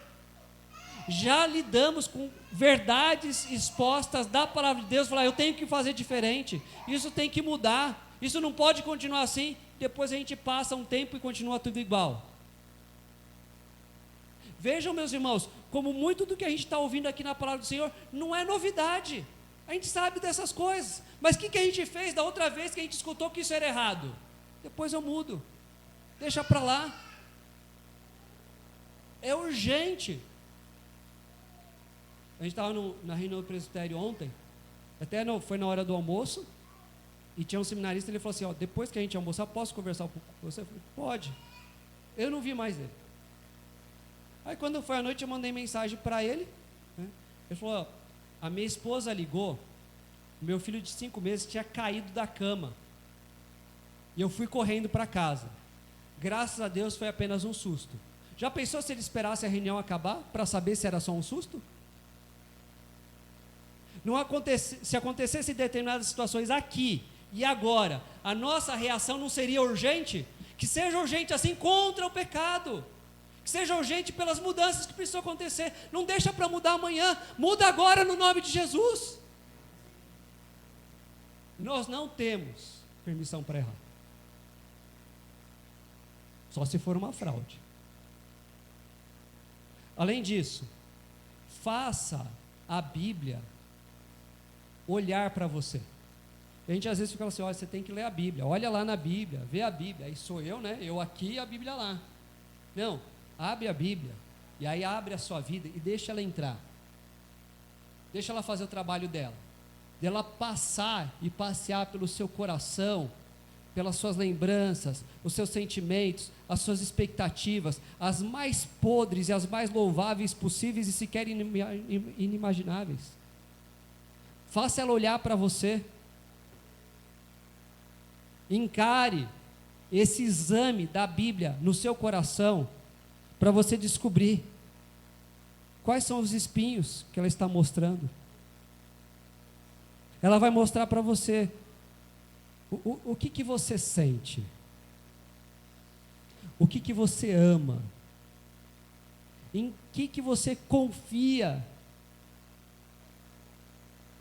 já lidamos com verdades expostas da palavra de Deus, falar, eu tenho que fazer diferente, isso tem que mudar, isso não pode continuar assim, depois a gente passa um tempo e continua tudo igual. Vejam, meus irmãos, como muito do que a gente está ouvindo aqui na palavra do Senhor não é novidade, a gente sabe dessas coisas, mas o que a gente fez da outra vez que a gente escutou que isso era errado? Depois eu mudo, deixa para lá, é urgente. A gente estava na reunião do presbitério ontem, foi na hora do almoço, e tinha um seminarista, ele falou assim, depois que a gente almoçar, posso conversar um pouco com você? Eu falei, pode. Eu não vi mais ele. Aí quando foi à noite, eu mandei mensagem para ele, né? Ele falou, a minha esposa ligou, o meu filho de 5 meses tinha caído da cama, e eu fui correndo para casa, graças a Deus foi apenas um susto. Já pensou se ele esperasse a reunião acabar, para saber se era só um susto? Se acontecesse determinadas situações aqui e agora, a nossa reação não seria urgente? Que seja urgente assim contra o pecado, que seja urgente pelas mudanças que precisam acontecer. Não deixa para mudar amanhã, muda agora no nome de Jesus. Nós não temos permissão para errar, só se for uma fraude. Além disso, faça a Bíblia olhar para você. A gente às vezes fica assim, você tem que ler a Bíblia, olha lá na Bíblia, vê a Bíblia, aí sou eu, né? Eu aqui e a Bíblia lá. Não, abre a Bíblia, e aí abre a sua vida e deixa ela entrar, deixa ela fazer o trabalho dela passar e passear pelo seu coração, pelas suas lembranças, os seus sentimentos, as suas expectativas, as mais podres e as mais louváveis possíveis e sequer inimagináveis. Faça ela olhar para você. Encare esse exame da Bíblia no seu coração, para você descobrir quais são os espinhos que ela está mostrando. Ela vai mostrar para você o que você sente, o que você ama, em que você confia.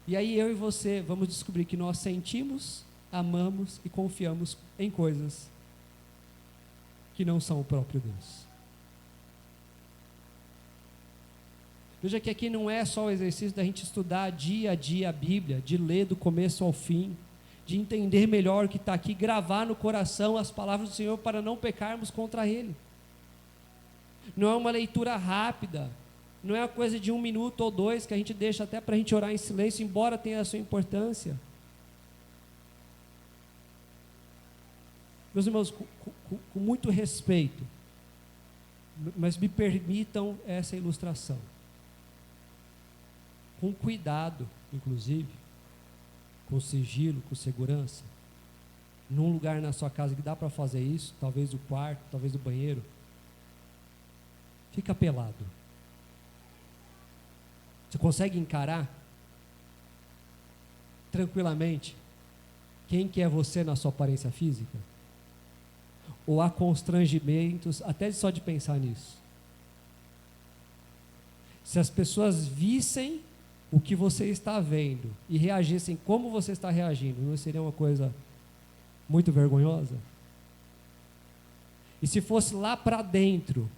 E aí eu e você vamos descobrir que nós sentimos, amamos e confiamos em coisas que não são o próprio Deus. Veja que aqui não é só o exercício da gente estudar dia a dia a Bíblia, de ler do começo ao fim, de entender melhor o que está aqui, gravar no coração as palavras do Senhor para não pecarmos contra Ele. Não é uma leitura rápida, não é uma coisa de 1 minuto ou 2 que a gente deixa até para a gente orar em silêncio, embora tenha a sua importância. Meus irmãos, com muito respeito, mas me permitam essa ilustração. Com cuidado, inclusive, com sigilo, com segurança, num lugar na sua casa que dá para fazer isso, talvez o quarto, talvez o banheiro, fica pelado. Você consegue encarar tranquilamente quem que é você na sua aparência física? Ou há constrangimentos até só de pensar nisso? Se as pessoas vissem o que você está vendo e reagissem como você está reagindo, não seria uma coisa muito vergonhosa? E se fosse lá para dentro,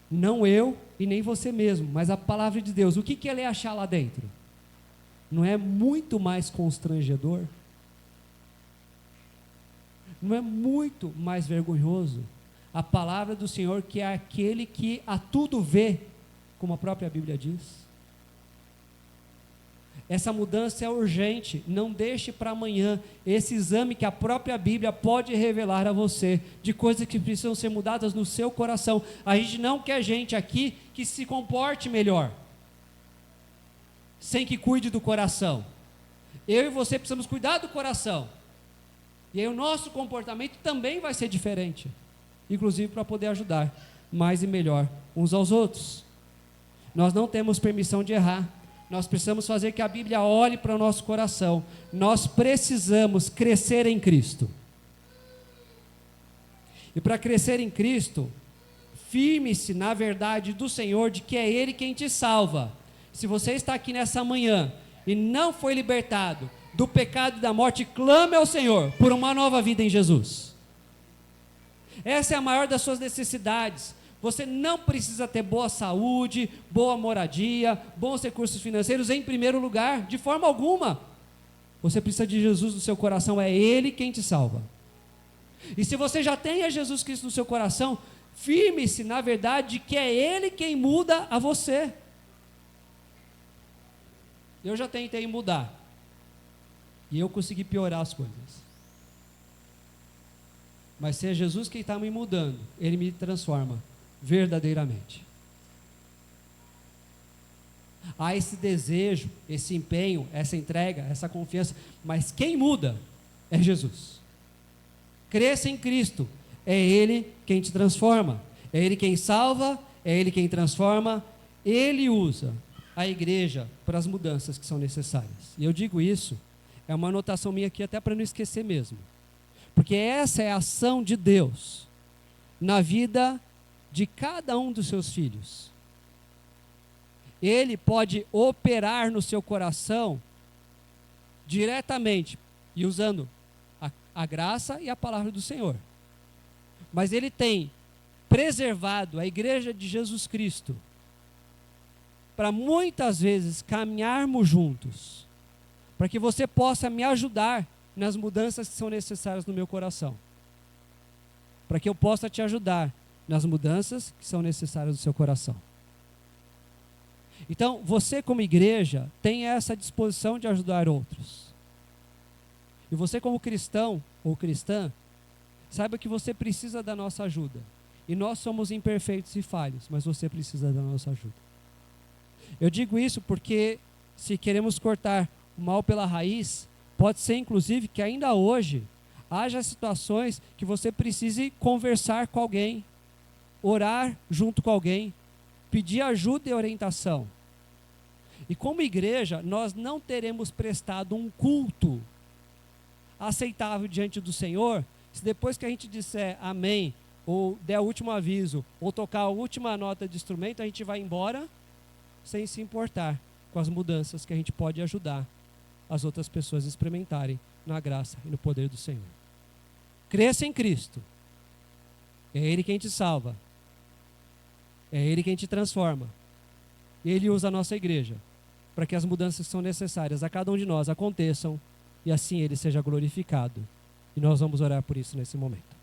não eu e nem você mesmo, mas a palavra de Deus, o que ela ia achar lá dentro? não é muito mais constrangedor? Não é muito mais vergonhoso a palavra do Senhor, que é aquele que a tudo vê, como a própria Bíblia diz? Essa mudança é urgente, não deixe para amanhã esse exame que a própria Bíblia pode revelar a você, de coisas que precisam ser mudadas no seu coração. A gente não quer gente aqui que se comporte melhor, sem que cuide do coração. Eu e você precisamos cuidar do coração, e aí o nosso comportamento também vai ser diferente, inclusive para poder ajudar mais e melhor uns aos outros. Nós não temos permissão de errar. Nós precisamos fazer que a Bíblia olhe para o nosso coração. Nós precisamos crescer em Cristo. E para crescer em Cristo, firme-se na verdade do Senhor, de que é Ele quem te salva. Se você está aqui nessa manhã e não foi libertado do pecado e da morte, clame ao Senhor por uma nova vida em Jesus. Essa é a maior das suas necessidades. Você não precisa ter boa saúde, boa moradia, bons recursos financeiros em primeiro lugar, de forma alguma. Você precisa de Jesus no seu coração, é Ele quem te salva. E se você já tem a Jesus Cristo no seu coração, firme-se na verdade de que é Ele quem muda a você. Eu já tentei mudar, e eu consegui piorar as coisas. Mas se é Jesus quem está me mudando, Ele me transforma verdadeiramente. Há esse desejo, esse empenho, essa entrega, essa confiança, mas quem muda é Jesus. Cresça em Cristo, é Ele quem te transforma, é Ele quem salva, é Ele quem transforma. Ele usa a igreja para as mudanças que são necessárias. E eu digo isso, é uma anotação minha aqui até para não esquecer mesmo, porque essa é a ação de Deus na vida de cada um dos seus filhos. Ele pode operar no seu coração diretamente e usando a graça e a palavra do Senhor, mas Ele tem preservado a igreja de Jesus Cristo para muitas vezes caminharmos juntos, para que você possa me ajudar nas mudanças que são necessárias no meu coração, para que eu possa te ajudar nas mudanças que são necessárias no seu coração. Então, você como igreja tem essa disposição de ajudar outros. E você como cristão ou cristã, saiba que você precisa da nossa ajuda. E nós somos imperfeitos e falhos, mas você precisa da nossa ajuda. Eu digo isso porque se queremos cortar o mal pela raiz, pode ser inclusive que ainda hoje haja situações que você precise conversar com alguém, orar junto com alguém, pedir ajuda e orientação. E como igreja, nós não teremos prestado um culto aceitável diante do Senhor, se depois que a gente disser amém, ou der o último aviso, ou tocar a última nota de instrumento, a gente vai embora sem se importar com as mudanças que a gente pode ajudar as outras pessoas a experimentarem na graça e no poder do Senhor. Cresça em Cristo, é Ele quem te salva, é Ele quem te transforma. E Ele usa a nossa igreja para que as mudanças que são necessárias a cada um de nós aconteçam e assim Ele seja glorificado. E nós vamos orar por isso nesse momento.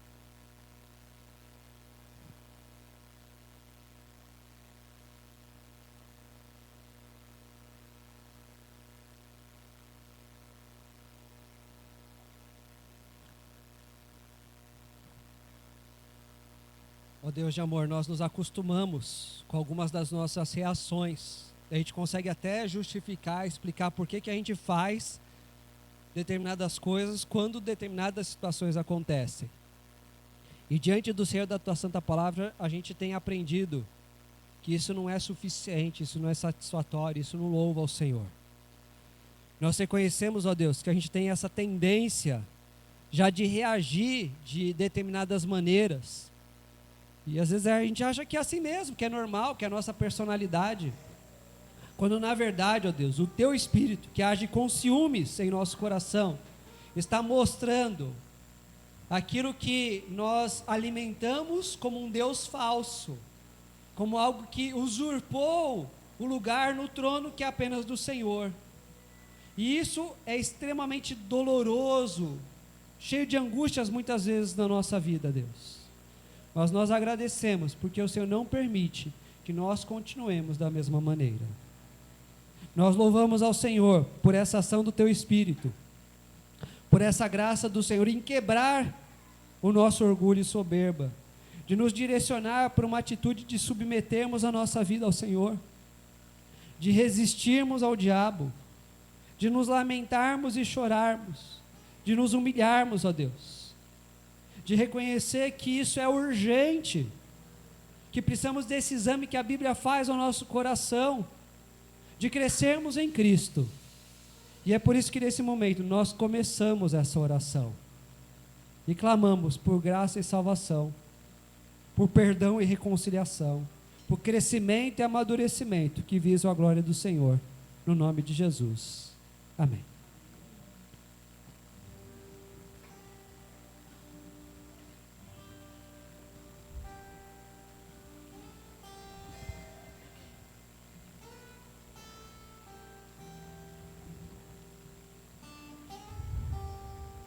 Ó Deus de amor, nós nos acostumamos com algumas das nossas reações. A gente consegue até justificar, explicar por que a gente faz determinadas coisas quando determinadas situações acontecem. E diante do Senhor da Tua Santa Palavra, a gente tem aprendido que isso não é suficiente, isso não é satisfatório, isso não louva ao Senhor. Nós reconhecemos, ó Deus, que a gente tem essa tendência já de reagir de determinadas maneiras. E às vezes a gente acha que é assim mesmo, que é normal, que é a nossa personalidade. Quando na verdade, ó Deus, o Teu Espírito, que age com ciúmes em nosso coração, está mostrando aquilo que nós alimentamos como um Deus falso, como algo que usurpou o lugar no trono que é apenas do Senhor. E isso é extremamente doloroso, cheio de angústias muitas vezes na nossa vida, Deus. Mas nós agradecemos, porque o Senhor não permite que nós continuemos da mesma maneira. Nós louvamos ao Senhor por essa ação do Teu Espírito, por essa graça do Senhor em quebrar o nosso orgulho e soberba, de nos direcionar para uma atitude de submetermos a nossa vida ao Senhor, de resistirmos ao diabo, de nos lamentarmos e chorarmos, de nos humilharmos, ó Deus, de reconhecer que isso é urgente, que precisamos desse exame que a Bíblia faz ao nosso coração, de crescermos em Cristo. E é por isso que nesse momento nós começamos essa oração e clamamos por graça e salvação, por perdão e reconciliação, por crescimento e amadurecimento que visam a glória do Senhor, no nome de Jesus. Amém.